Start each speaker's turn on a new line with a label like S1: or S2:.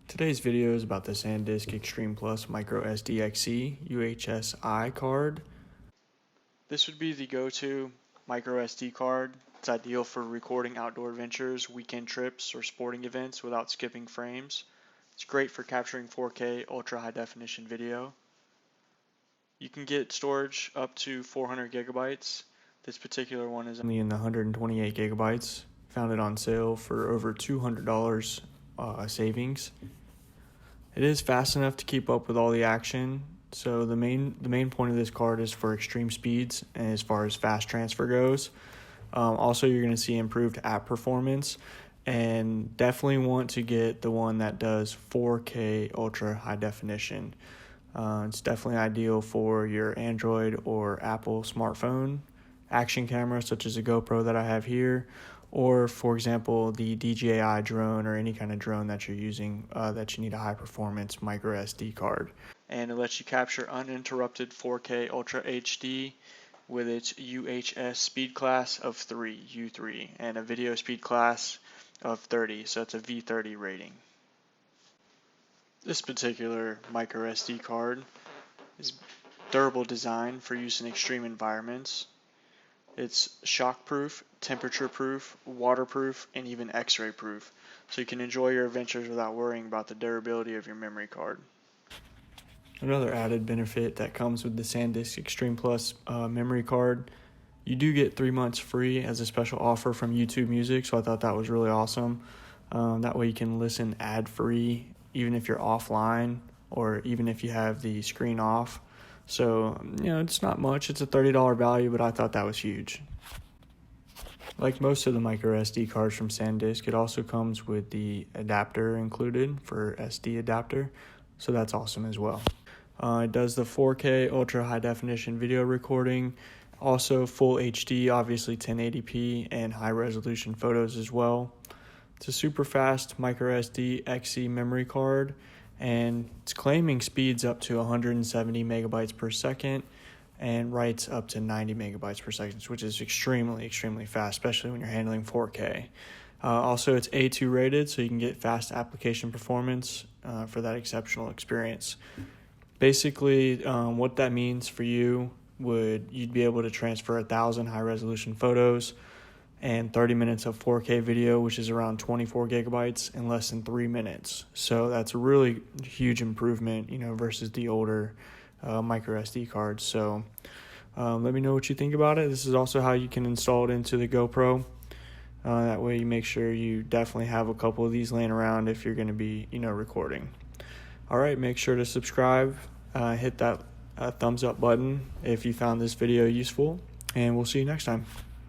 S1: Today's video is about the SanDisk Extreme Plus Microsd XE UHSI card. This would be the go-to microSD card. It's ideal for recording outdoor adventures, weekend trips, or sporting events without skipping frames. It's great for capturing 4K ultra high definition video. You can get storage up to 400 gigabytes. This particular one is only in the 128 gigabytes. Found it on sale for over $200 savings. It is fast enough to keep up with all the action. So the main point of this card is for extreme speeds and as far as fast transfer goes. Also, you're going to see improved app performance, and definitely want to get the one that does 4K ultra high definition. It's definitely ideal for your Android or Apple smartphone action camera, such as a Gopro that I have here, or for example the DJI drone or any kind of drone that you're using that you need a high performance microSD card. And it lets you capture uninterrupted 4K Ultra HD with its UHS speed class of 3, U3, and a video speed class of 30, so it's a V30 rating. This particular microSD card is durable design for use in extreme environments. It's shock-proof, temperature-proof, waterproof, and even X-ray proof, so you can enjoy your adventures without worrying about the durability of your memory card. Another added benefit that comes with the SanDisk Extreme Plus memory card, you do get 3 months free as a special offer from YouTube Music, so I thought that was really awesome. That way you can listen ad-free even if you're offline or even if you have the screen off. So, it's not much. It's a $30 value, but I thought that was huge. Like most of the microSD cards from SanDisk, it also comes with the adapter included for SD adapter, so that's awesome as well. It does the 4K ultra high definition video recording, also full HD, obviously 1080p, and high resolution photos as well. It's a super fast microSD XE memory card, and it's claiming speeds up to 170 megabytes per second and writes up to 90 megabytes per second, which is extremely fast, especially when you're handling 4K. Also, it's A2 rated, so you can get fast application performance for that exceptional experience. Basically, what that means for you you'd be able to transfer 1,000 high-resolution photos and 30 minutes of 4K video, which is around 24 gigabytes, in less than 3 minutes. So that's a really huge improvement, versus the older microSD cards. So let me know what you think about it. This is also how you can install it into the Gopro. That way you make sure you definitely have a couple of these laying around if you're going to be, recording. All right, make sure to subscribe, hit that thumbs up button if you found this video useful, and we'll see you next time.